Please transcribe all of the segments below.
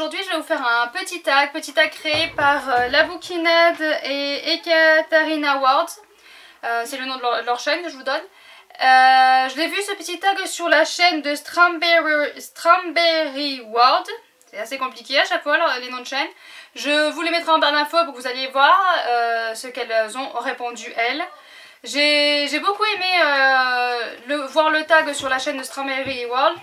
aujourd'hui je vais vous faire un petit tag créé par La Bouquinade et Ekaterina Ward. C'est le nom de leur chaîne que je vous donne. Je l'ai vu ce petit tag sur la chaîne de Strawberry Ward. C'est assez compliqué à chaque fois les noms de chaîne. Je vous les mettrai en barre d'infos pour que vous alliez voir ce qu'elles ont répondu elles. J'ai beaucoup aimé voir le tag sur la chaîne de Strawberry World.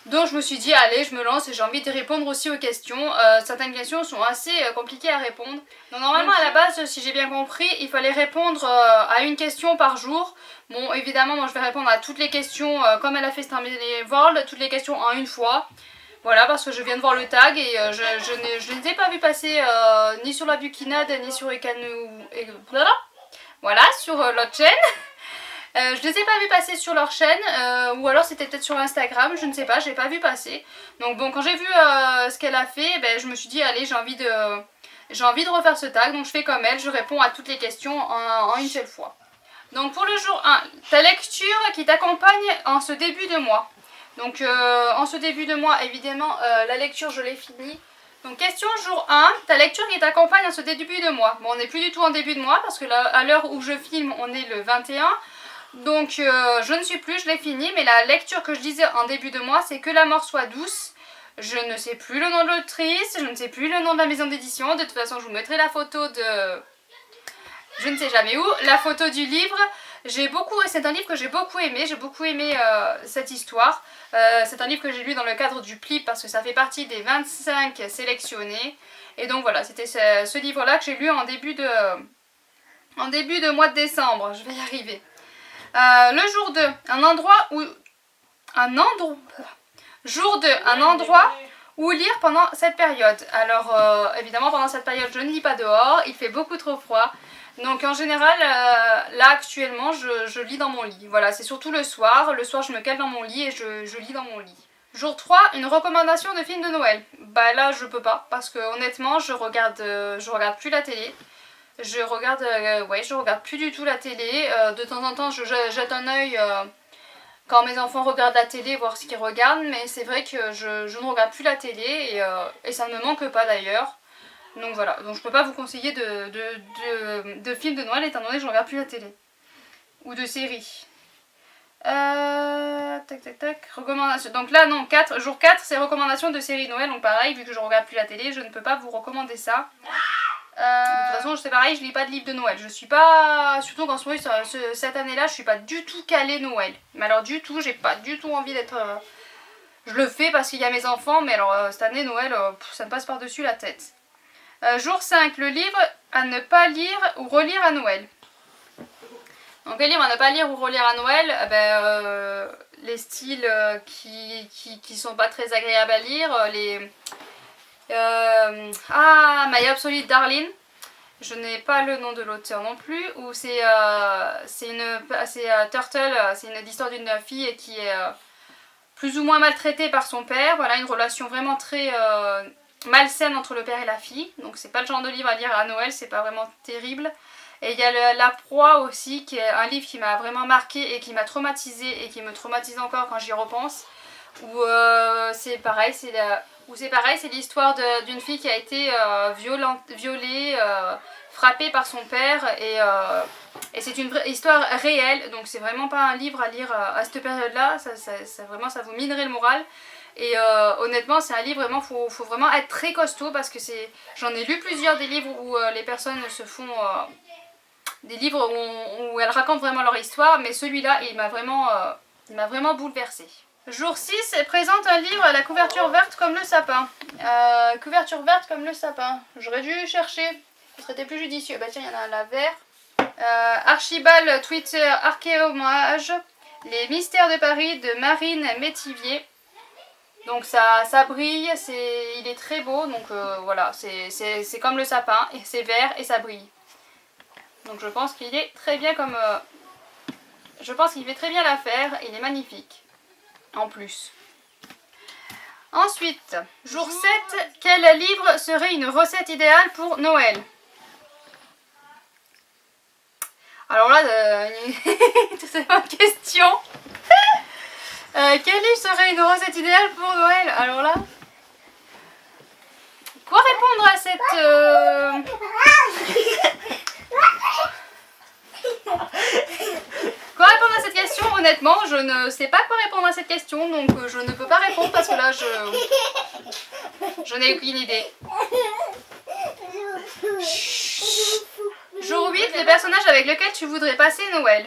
Donc je me suis dit allez je me lance et j'ai envie de répondre aussi aux questions. Certaines questions sont assez compliquées à répondre. Donc normalement à la base si j'ai bien compris il fallait répondre à une question par jour. Bon évidemment moi je vais répondre à toutes les questions comme elle a fait Strawberry World, toutes les questions en une fois. Voilà parce que je viens de voir le tag et je ne les ai pas vu passer ni sur La Bouquinade ni sur voilà sur l'autre chaîne. Je les ai pas vus passer sur leur chaîne ou alors c'était peut-être sur Instagram, je ne sais pas, j'ai pas vu passer. Donc bon quand j'ai vu ce qu'elle a fait, je me suis dit allez j'ai envie de refaire ce tag, donc je fais comme elle, je réponds à toutes les questions en une seule fois. Donc pour le jour 1, ta lecture qui t'accompagne en ce début de mois. Donc en ce début de mois évidemment la lecture je l'ai finie. Donc question jour 1, ta lecture qui t'accompagne en ce début de mois. Bon on n'est plus du tout en début de mois parce que là à l'heure où je filme on est le 21. Donc je ne suis plus, je l'ai fini, mais la lecture que je disais en début de mois c'est Que la mort soit douce. Je ne sais plus le nom de l'autrice, je ne sais plus le nom de la maison d'édition, de toute façon je vous mettrai la photo de... je ne sais jamais où, la photo du livre. C'est un livre que j'ai beaucoup aimé cette histoire. C'est un livre que j'ai lu dans le cadre du PLIP parce que ça fait partie des 25 sélectionnés. Et donc voilà, c'était ce livre-là que j'ai lu en début de mois de décembre, je vais y arriver. Le jour 2, jour 2, un endroit où lire pendant cette période. Alors évidemment pendant cette période je ne lis pas dehors, il fait beaucoup trop froid. Donc en général là actuellement je lis dans mon lit. Voilà c'est surtout le soir je me cale dans mon lit et je lis dans mon lit. Jour 3, une recommandation de film de Noël. Bah là je peux pas parce que honnêtement je regarde plus la télé. Je regarde plus du tout la télé. De temps en temps, je jette un œil quand mes enfants regardent la télé, voir ce qu'ils regardent. Mais c'est vrai que je ne regarde plus la télé et ça ne me manque pas d'ailleurs. Donc voilà, donc je peux pas vous conseiller de films de Noël étant donné que je ne regarde plus la télé. Ou de séries. Recommandation. Donc là, non, jour 4, c'est recommandation de séries Noël. Donc pareil, vu que je ne regarde plus la télé, je ne peux pas vous recommander ça. De toute façon c'est pareil, je lis pas de livre de Noël. Je suis pas, surtout qu'en ce moment cette année là je suis pas du tout calée Noël. Mais alors du tout, j'ai pas du tout envie d'être... Je le fais parce qu'il y a mes enfants, mais alors cette année Noël ça me passe par dessus la tête. Jour 5, le livre à ne pas lire ou relire à Noël. Donc les livres à ne pas lire ou relire à Noël, les styles qui sont pas très agréables à lire, My Absolute Darling, je n'ai pas le nom de l'auteur non plus, ou c'est Turtle, c'est une histoire d'une fille qui est plus ou moins maltraitée par son père. Voilà une relation vraiment très malsaine entre le père et la fille, donc c'est pas le genre de livre à lire à Noël, c'est pas vraiment terrible. Et il y a La Proie aussi, qui est un livre qui m'a vraiment marqué et qui m'a traumatisée et qui me traumatise encore quand j'y repense, où c'est pareil, c'est l'histoire d'une fille qui a été violée, frappée par son père et c'est une vraie histoire réelle, donc c'est vraiment pas un livre à lire à cette période-là, vraiment ça vous minerait le moral. Et honnêtement c'est un livre vraiment, faut vraiment être très costaud parce que j'en ai lu plusieurs des livres où les personnes se font... des livres où elles racontent vraiment leur histoire, mais celui-là il m'a vraiment bouleversée. Jour 6, présente un livre à la couverture verte comme le sapin. Couverture verte comme le sapin. J'aurais dû chercher, ce serait plus judicieux. Bah tiens, il y en a un là vert. Archibald Twitter Archéomage. Les mystères de Paris de Marine Métivier. Donc ça brille, il est très beau, donc voilà, c'est comme le sapin, et c'est vert et ça brille. Donc je pense qu'il est très bien je pense qu'il fait très bien l'affaire, il est magnifique. En plus. Ensuite, jour 7, quel livre serait une recette idéale pour Noël? Alors là, c'est ma question. Quel livre serait une recette idéale pour Noël? Alors là, Quoi répondre à cette... Quoi répondre à cette question? Honnêtement, je ne sais pas quoi répondre à cette question, donc je ne peux pas répondre parce que là, je n'ai aucune idée. Jour 8, le personnage avec lequel tu voudrais passer Noël.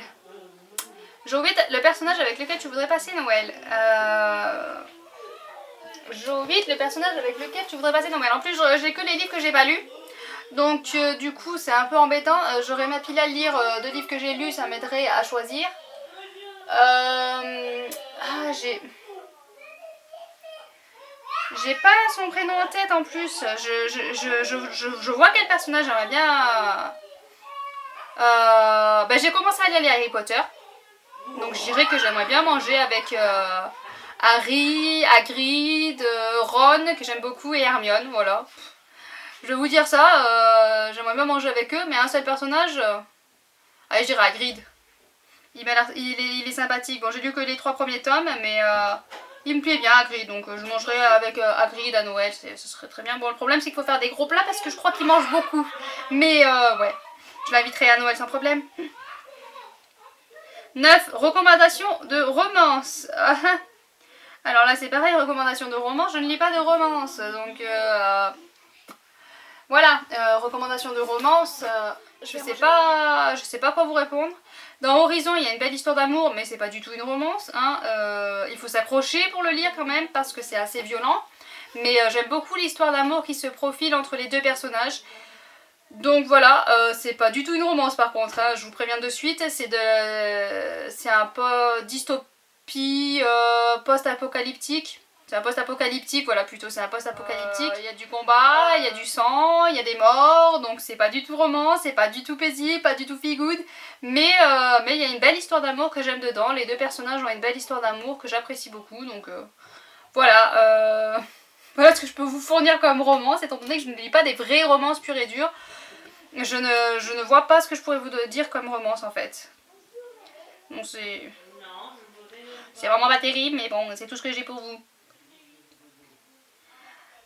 Jour 8, le personnage avec lequel tu voudrais passer Noël. Jour 8, le personnage avec lequel tu voudrais passer Noël. En plus, j'ai que les livres que j'ai pas lus. Donc du coup c'est un peu embêtant, j'aurais ma pile à lire de livres que j'ai lus, ça m'aiderait à choisir. J'ai pas son prénom en tête en plus, je vois quel personnage j'aimerais bien... j'ai commencé à lire les Harry Potter, donc je dirais que j'aimerais bien manger avec Harry, Hagrid, Ron que j'aime beaucoup et Hermione, voilà. Je vais vous dire ça, j'aimerais bien manger avec eux, mais un seul personnage, allez je dirais Hagrid. Il est sympathique. Bon j'ai lu que les 3 premiers tomes, mais il me plaît bien Hagrid, donc je mangerai avec Hagrid à Noël, ce serait très bien. Bon le problème c'est qu'il faut faire des gros plats parce que je crois qu'il mange beaucoup. Mais ouais, je l'inviterai à Noël sans problème. 9. Recommandations de romance. Alors là c'est pareil, recommandations de romance, je ne lis pas de romance, donc... Voilà, recommandation de romance, je sais pas quoi vous répondre. Dans Horizon, il y a une belle histoire d'amour, mais c'est pas du tout une romance. Hein. Il faut s'accrocher pour le lire quand même, parce que c'est assez violent. Mais j'aime beaucoup l'histoire d'amour qui se profile entre les deux personnages. Donc voilà, c'est pas du tout une romance par contre, hein, je vous préviens de suite. C'est un peu dystopie post-apocalyptique. C'est un post-apocalyptique, voilà plutôt, c'est un post-apocalyptique. Il y a du combat, il y a du sang, il y a des morts, donc c'est pas du tout roman, c'est pas du tout paisible, pas du tout feel good. Mais il y a une belle histoire d'amour que j'aime dedans, les deux personnages ont une belle histoire d'amour que j'apprécie beaucoup, donc voilà. Voilà ce que je peux vous fournir comme romance, étant donné que je ne lis pas des vraies romances pures et dures. Je ne vois pas ce que je pourrais vous dire comme romance en fait. Bon, c'est vraiment pas terrible, mais bon, c'est tout ce que j'ai pour vous.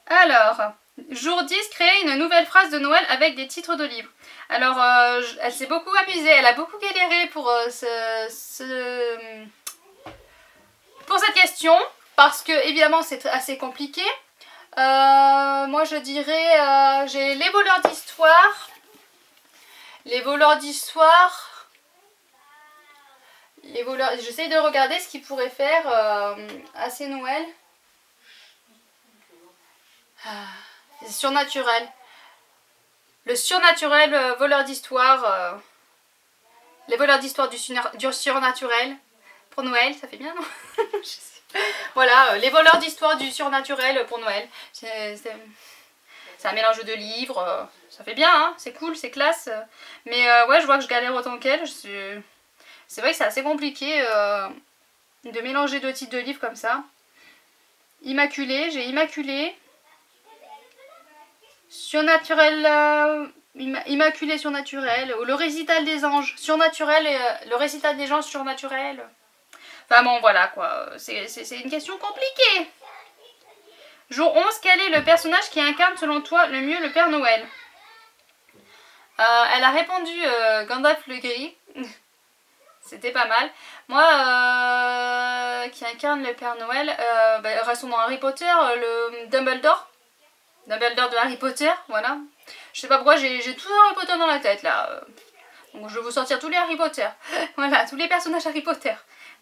Alors, jour 10, créer une nouvelle phrase de Noël avec des titres de livres. Alors, elle s'est beaucoup amusée, elle a beaucoup galéré pour pour cette question, parce que évidemment c'est assez compliqué. Moi je dirais, j'ai les voleurs d'histoire. Les voleurs d'histoire. J'essaye de regarder ce qu'ils pourraient faire assez Noël. Surnaturel. Le surnaturel, voleur d'histoire. Les voleurs d'histoire du surnaturel. Pour Noël, ça fait bien, non? Je sais. Voilà, les voleurs d'histoire du surnaturel pour Noël. C'est un mélange de livres. Ça fait bien, hein, c'est cool, c'est classe. Mais ouais, je vois que je galère autant qu'elle. C'est vrai que c'est assez compliqué de mélanger 2 titres de livres comme ça. Immaculée, j'ai Immaculée. Surnaturel, Immaculée surnaturel, ou le récital des anges surnaturel, le récital des anges surnaturel. Enfin bon voilà quoi, c'est une question compliquée. Jour 11, quel est le personnage qui incarne selon toi le mieux le Père Noël? Elle a répondu Gandalf le Gris. C'était pas mal. Moi, qui incarne le Père Noël, restons dans Harry Potter, le Dumbledore. Dumbledore de Harry Potter, voilà. Je sais pas pourquoi j'ai tout Harry Potter dans la tête là. Donc je vais vous sortir tous les Harry Potter. Voilà, tous les personnages Harry Potter.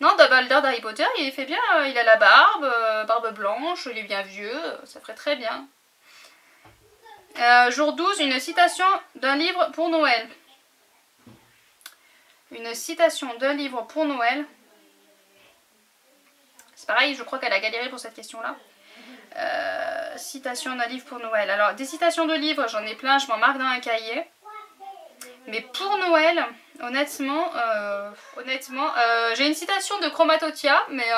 Non, Dumbledore d'Harry Potter, il fait bien, il a la barbe blanche, il est bien vieux, ça ferait très bien. Jour 12, une citation d'un livre pour Noël. Une citation d'un livre pour Noël. C'est pareil, je crois qu'elle a galéré pour cette question-là. Citation d'un livre pour Noël. Alors, des citations de livres, j'en ai plein, je m'en marque dans un cahier. Mais pour Noël, honnêtement, j'ai une citation de Chromatotia, mais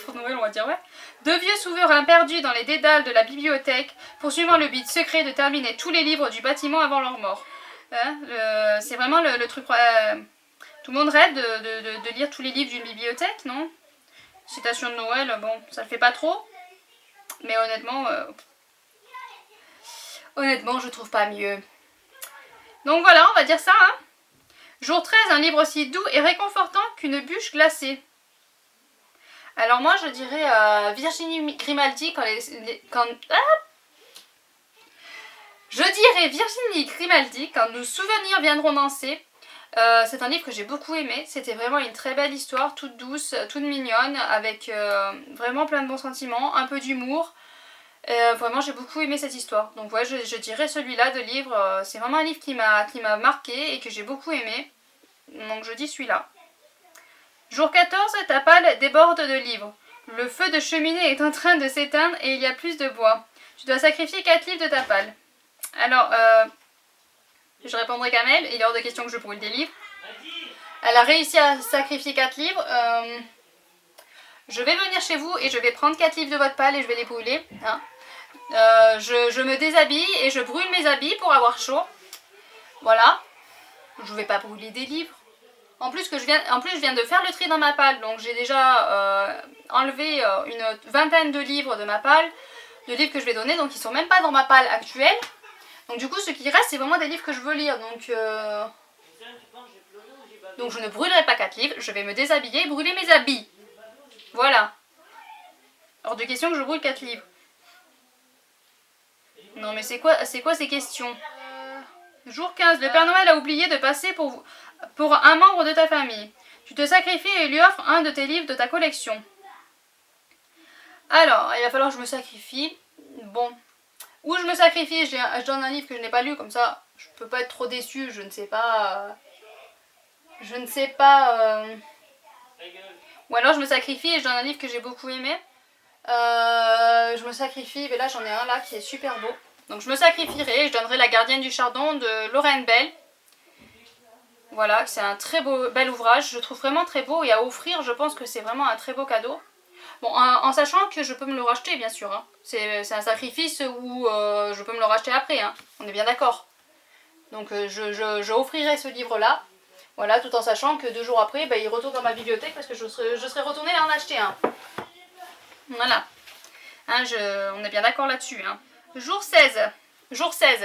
pour Noël, on va dire ouais. 2 vieux souverains perdus dans les dédales de la bibliothèque, poursuivant le but secret de terminer tous les livres du bâtiment avant leur mort. Hein, c'est vraiment le truc... tout le monde rêve de lire tous les livres d'une bibliothèque, non? Citation de Noël, bon, ça le fait pas trop. Mais honnêtement, Honnêtement, je trouve pas mieux. Donc voilà, on va dire ça. Hein. Jour 13, un livre aussi doux et réconfortant qu'une bûche glacée. Alors moi, je dirais Virginie Grimaldi Je dirais Virginie Grimaldi quand nos souvenirs viendront danser. C'est un livre que j'ai beaucoup aimé. C'était vraiment une très belle histoire, toute douce, toute mignonne, avec vraiment plein de bons sentiments, un peu d'humour. Vraiment j'ai beaucoup aimé cette histoire. Donc ouais, je dirais celui-là de livre. C'est vraiment un livre qui m'a marqué et que j'ai beaucoup aimé. Donc je dis celui-là. Jour 14, ta palle déborde de livres. Le feu de cheminée est en train de s'éteindre et il y a plus de bois. Tu dois sacrifier 4 livres de ta palle. Alors, je répondrai Kamel, il est hors de question que je brûle des livres. Elle a réussi à sacrifier 4 livres. Je vais venir chez vous et je vais prendre 4 livres de votre palle et je vais les brûler. Hein. Je me déshabille et je brûle mes habits pour avoir chaud. Voilà. Je vais pas brûler des livres. En plus, je viens de faire le tri dans ma palle. Donc j'ai déjà enlevé une vingtaine de livres de ma palle. De livres que je vais donner. Donc ils sont même pas dans ma palle actuelle. Donc du coup, ce qui reste, c'est vraiment des livres que je veux lire. Donc je ne brûlerai pas 4 livres. Je vais me déshabiller et brûler mes habits. Voilà. Hors de question que je brûle 4 livres. Non mais c'est quoi ces questions? Jour 15, le Père Noël a oublié de passer pour un membre de ta famille. Tu te sacrifies et lui offres un de tes livres de ta collection. Alors, il va falloir que je me sacrifie. Bon. Ou je me sacrifie, je donne un livre que je n'ai pas lu, comme ça je peux pas être trop déçue, je ne sais pas... Ou alors je me sacrifie et je donne un livre que j'ai beaucoup aimé. Je me sacrifie, mais là j'en ai un là qui est super beau. Donc je me sacrifierai et je donnerai La Gardienne du Chardon de Lorraine Bell. Voilà, c'est un très bel ouvrage, je trouve vraiment très beau et à offrir, je pense que c'est vraiment un très beau cadeau. Bon, en sachant que je peux me le racheter bien sûr, hein. C'est un sacrifice où je peux me le racheter après, hein. On est bien d'accord. Donc je offrirai ce livre là, voilà, tout en sachant que 2 jours après, il retourne dans ma bibliothèque parce que je serai retournée en acheter un. Voilà, hein, on est bien d'accord là-dessus. Hein. Jour 16,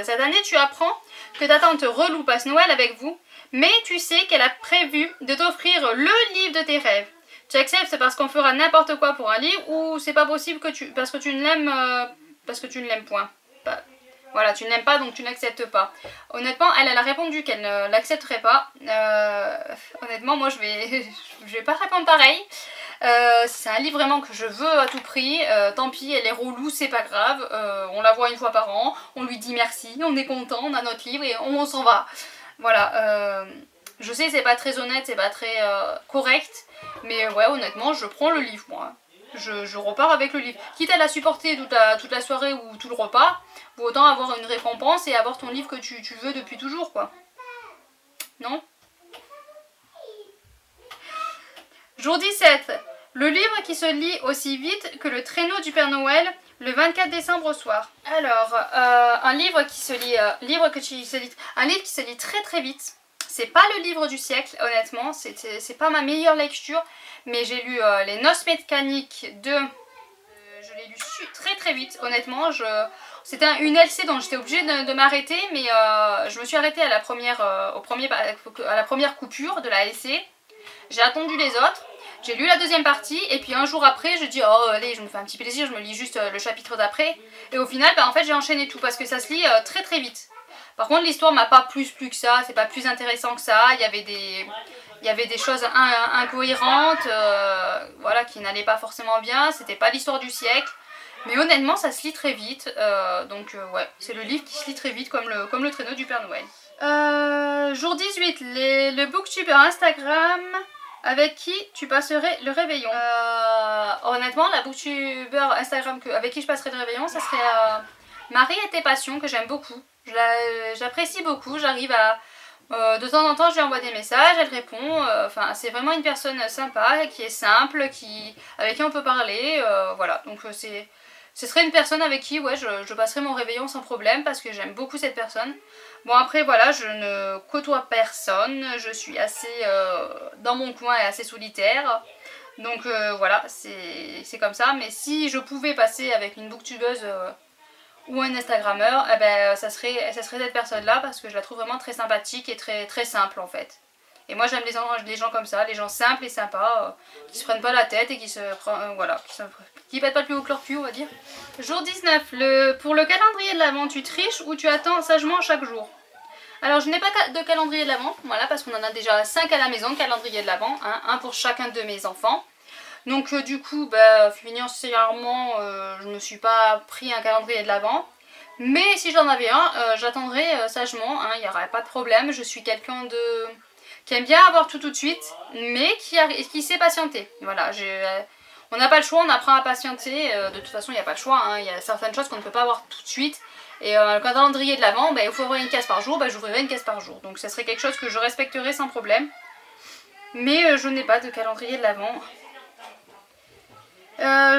cette année tu apprends que ta tante relou passe Noël avec vous, mais tu sais qu'elle a prévu de t'offrir le livre de tes rêves. Tu acceptes parce qu'on fera n'importe quoi pour un livre ou c'est pas possible parce que tu ne l'aimes point. Voilà, tu ne l'aimes pas donc tu n'acceptes pas. Honnêtement, elle a répondu qu'elle ne l'accepterait pas. Honnêtement, moi je vais pas répondre pareil. C'est un livre vraiment que je veux à tout prix. Tant pis, elle est relou, c'est pas grave. On la voit 1 fois par an, on lui dit merci, on est content, on a notre livre et on s'en va. Voilà. Je sais, c'est pas très honnête, c'est pas très correct. Mais ouais, honnêtement, je prends le livre moi. Je repars avec le livre. Quitte à la supporter toute la soirée ou tout le repas, vaut autant avoir une récompense et avoir ton livre que tu veux depuis toujours, quoi. Non? Jour 17. Le livre qui se lit aussi vite que le traîneau du Père Noël le 24 décembre au soir. Alors, un livre qui se lit très très vite. C'est pas le livre du siècle, honnêtement. C'est pas ma meilleure lecture. Mais j'ai lu Les Noces mécaniques de... je l'ai lu très très vite, honnêtement. C'était une LC donc j'étais obligée de m'arrêter. Mais je me suis arrêtée à la première coupure de la LC. J'ai attendu les autres. J'ai lu la deuxième partie et puis un jour après je dis oh allez je me fais un petit plaisir, je me lis juste le chapitre d'après et au final en fait j'ai enchaîné tout parce que ça se lit très très vite. Par contre l'histoire m'a pas plus que ça, c'est pas plus intéressant que ça, il y avait des choses incohérentes, voilà, qui n'allaient pas forcément bien, c'était pas l'histoire du siècle. Mais honnêtement ça se lit très vite, ouais, c'est le livre qui se lit très vite comme le traîneau du Père Noël. Jour 18, le booktuber Instagram avec qui tu passerais le réveillon. Honnêtement, la booktuber Instagram avec qui je passerais le réveillon, ça serait Marie et tes passions, que j'aime beaucoup. J'apprécie beaucoup, j'arrive à... de temps en temps, je lui envoie des messages, elle répond. Enfin, c'est vraiment une personne sympa, qui est simple, avec qui on peut parler. Voilà, donc ce serait une personne avec qui ouais, je passerais mon réveillon sans problème parce que j'aime beaucoup cette personne. Bon après voilà, je ne côtoie personne, je suis assez dans mon coin et assez solitaire. Donc voilà, c'est comme ça. Mais si je pouvais passer avec une booktubeuse ou un Instagrammeur, eh ben, ça serait cette personne-là parce que je la trouve vraiment très sympathique et très simple en fait. Et moi j'aime les gens comme ça, les gens simples et sympas, qui se prennent pas la tête et qui voilà, qui pètent pas le plus haut que leur cul, on va dire. Jour 19, pour le calendrier de l'Avent, tu triches ou tu attends sagement chaque jour? Alors je n'ai pas de calendrier de l'Avent, voilà, parce qu'on en a déjà 5 à la maison, calendrier de l'Avent, hein, un pour chacun de mes enfants. Donc du coup, financièrement, je ne me suis pas pris un calendrier de l'Avent. Mais si j'en avais un, j'attendrais sagement, hein, il n'y aurait pas de problème. Je suis quelqu'un qui aime bien avoir tout de suite, mais qui sait patienter. Voilà, on n'a pas le choix, on apprend à patienter. De toute façon, il n'y a pas le choix, hein, il y a certaines choses qu'on ne peut pas avoir tout de suite. Et le calendrier de l'Avent, il faut ouvrir une case par jour, j'ouvrirai une case par jour. Donc ça serait quelque chose que je respecterais sans problème. Mais je n'ai pas de calendrier de l'Avent.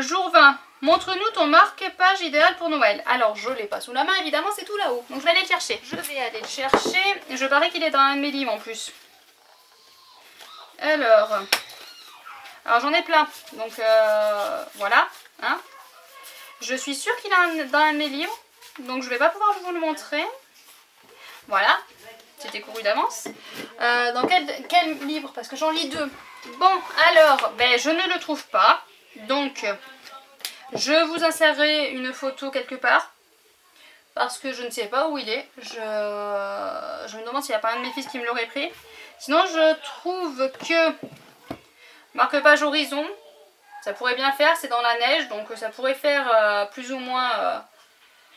Jour 20. Montre-nous ton marque-page idéal pour Noël. Alors, je l'ai pas sous la main, évidemment, c'est tout là-haut. Donc, je vais aller le chercher. Je vais aller le chercher. Je parie qu'il est dans un de mes livres en plus. Alors j'en ai plein. Donc, voilà. Hein. Je suis sûre qu'il est dans un de mes livres. Donc, je vais pas pouvoir vous le montrer. Voilà. C'était couru d'avance. Dans quel livre? Parce que j'en lis 2. Bon, alors, je ne le trouve pas. Donc, je vous insérerai une photo quelque part. Parce que je ne sais pas où il est. Je me demande s'il n'y a pas un de mes fils qui me l'aurait pris. Sinon, je trouve que marque-page horizon, ça pourrait bien faire. C'est dans la neige, donc ça pourrait faire plus ou moins...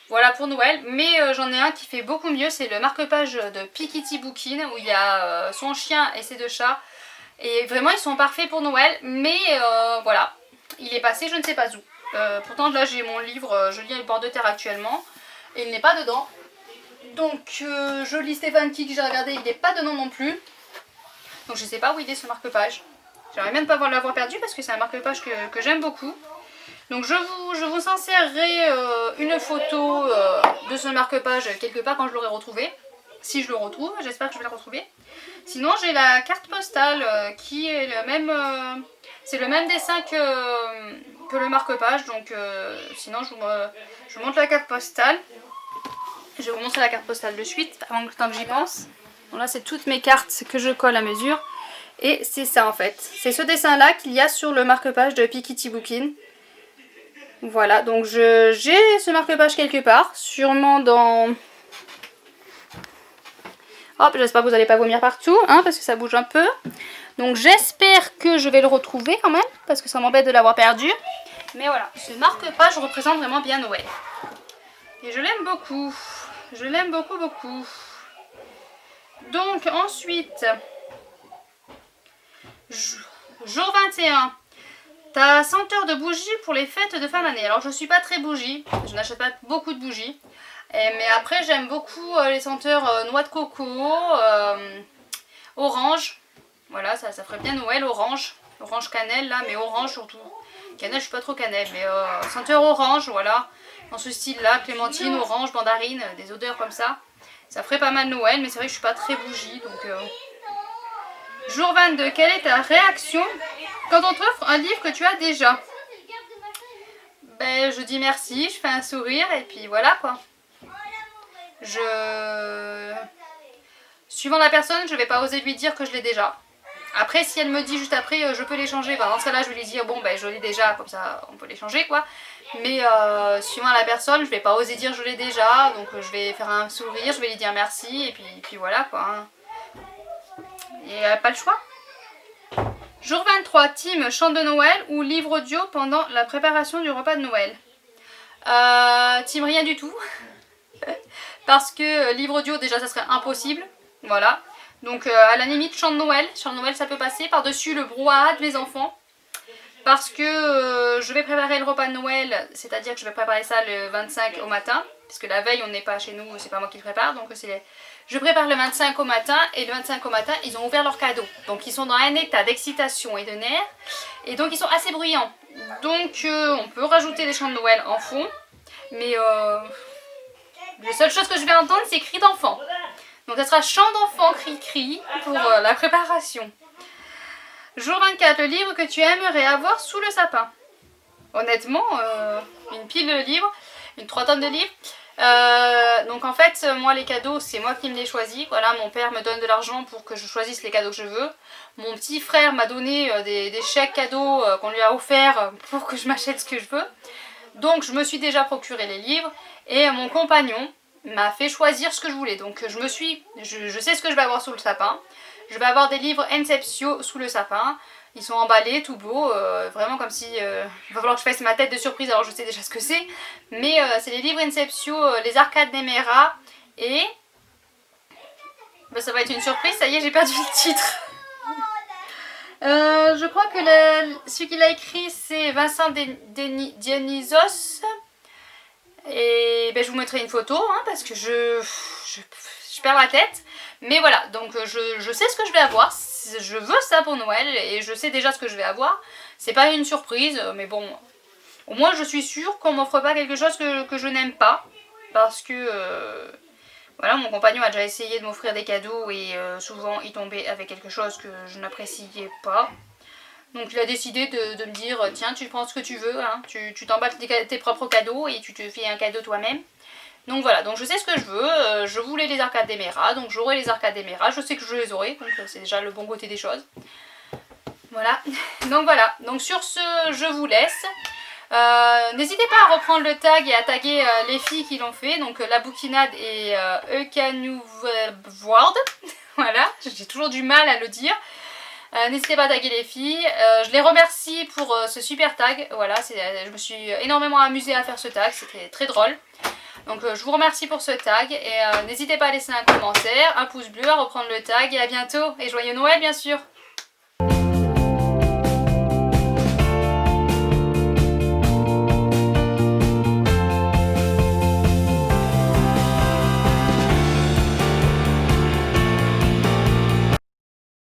voilà pour Noël, mais j'en ai un qui fait beaucoup mieux, c'est le marque-page de Piketty Bookin où il y a son chien et ses 2 chats. Et vraiment ils sont parfaits pour Noël, mais voilà, il est passé je ne sais pas où. Pourtant là j'ai mon livre, je lis le bord de terre actuellement, et il n'est pas dedans. Donc je lis Stephen King que j'ai regardé, il n'est pas dedans non plus. Donc je ne sais pas où il est ce marque-page. J'aimerais bien ne pas l'avoir perdu parce que c'est un marque-page que j'aime beaucoup. Donc je vous insérerai une photo de ce marque-page quelque part quand je l'aurai retrouvé. Si je le retrouve, j'espère que je vais le retrouver. Sinon j'ai la carte postale qui est le même... c'est le même dessin que le marque-page. Donc sinon je vous montre la carte postale. Je vais vous montrer la carte postale de suite avant le temps que j'y pense. Bon, là c'est toutes mes cartes que je colle à mesure. Et c'est ça en fait. C'est ce dessin là qu'il y a sur le marque-page de Piketty Bookin. Voilà, donc j'ai ce marque-page quelque part, sûrement dans... Hop, j'espère que vous n'allez pas vomir partout, hein, parce que ça bouge un peu. Donc j'espère que je vais le retrouver quand même, parce que ça m'embête de l'avoir perdu. Mais voilà, ce marque-page représente vraiment bien Noël. Et je l'aime beaucoup. Je l'aime beaucoup, beaucoup. Donc ensuite, jour 21. Ta senteur de bougies pour les fêtes de fin d'année. Alors je suis pas très bougie, je n'achète pas beaucoup de bougies. Mais après j'aime beaucoup les senteurs noix de coco, orange. Voilà, ça ferait bien Noël, orange. Orange cannelle là, mais orange surtout. Cannelle, je suis pas trop cannelle, mais senteur orange, voilà. Dans ce style là, clémentine, orange, mandarine, des odeurs comme ça. Ça ferait pas mal Noël, mais c'est vrai que je suis pas très bougie, donc... Jour 22, quelle est ta réaction quand on t'offre un livre que tu as déjà? Je dis merci, je fais un sourire et puis voilà quoi. Suivant la personne, je vais pas oser lui dire que je l'ai déjà. Après, si elle me dit juste après, je peux l'échanger, dans ce cas-là, je vais lui dire, bon, je l'ai déjà, comme ça, on peut l'échanger quoi. Mais suivant la personne, je vais pas oser dire je l'ai déjà, donc je vais faire un sourire, je vais lui dire merci et puis voilà quoi. Hein. Et pas le choix. Jour 23, team chant de Noël ou livre audio pendant la préparation du repas de Noël. Team rien du tout. Parce que livre audio déjà ça serait impossible. Voilà. Donc à la limite chant de Noël ça peut passer par-dessus le brouhaha de mes enfants. Parce que je vais préparer le repas de Noël, c'est-à-dire que je vais préparer ça le 25 au matin. Parce que la veille on n'est pas chez nous, c'est pas moi qui le prépare. Donc je prépare le 25 au matin et le 25 au matin ils ont ouvert leurs cadeaux. Donc ils sont dans un état d'excitation et de nerfs. Et donc ils sont assez bruyants. Donc on peut rajouter des chants de Noël en fond. Mais la seule chose que je vais entendre c'est cris d'enfants. Donc ça sera chant d'enfants, cri-cri pour la préparation. Jour 24, le livre que tu aimerais avoir sous le sapin. Honnêtement, une pile de livres, une 3 tonnes de livres. Donc en fait, moi les cadeaux, c'est moi qui me les choisis. Voilà, mon père me donne de l'argent pour que je choisisse les cadeaux que je veux. Mon petit frère m'a donné des chèques cadeaux qu'on lui a offerts pour que je m'achète ce que je veux. Donc je me suis déjà procuré les livres et mon compagnon m'a fait choisir ce que je voulais. Donc je sais ce que je vais avoir sous le sapin. Je vais avoir des livres Inceptio sous le sapin. Ils sont emballés, tout beau, vraiment comme si... il va falloir que je fasse ma tête de surprise, alors je sais déjà ce que c'est. Mais c'est les livres Inceptio, les arcades d'Emera. Et... ben, ça va être une surprise, ça y est, j'ai perdu le titre. Je crois que celui qui l'a écrit, c'est Vincent Dionysos. Et ben, je vous mettrai une photo, hein, parce que je perds la tête. Mais voilà, donc je sais ce que je vais avoir. Je veux ça pour Noël et je sais déjà ce que je vais avoir. C'est pas une surprise, mais bon, au moins je suis sûre qu'on m'offre pas quelque chose que je n'aime pas. Parce que, voilà, mon compagnon a déjà essayé de m'offrir des cadeaux et souvent il tombait avec quelque chose que je n'appréciais pas. Donc il a décidé de me dire, tiens, tu prends ce que tu veux, hein, tu t'emballes tes propres cadeaux et tu te fais un cadeau toi-même. Donc voilà, donc je sais ce que je veux, je voulais les arcades d'Emera, donc j'aurai les arcades d'Emera, je sais que je les aurai, donc c'est déjà le bon côté des choses. Voilà, donc sur ce, je vous laisse. N'hésitez pas à reprendre le tag et à taguer les filles qui l'ont fait, donc la bouquinade et Eukanuward. Voilà, j'ai toujours du mal à le dire. N'hésitez pas à taguer les filles. Je les remercie pour ce super tag. Voilà, je me suis énormément amusée à faire ce tag, c'était très drôle. Donc je vous remercie pour ce tag et n'hésitez pas à laisser un commentaire, un pouce bleu, à reprendre le tag et à bientôt et joyeux Noël bien sûr.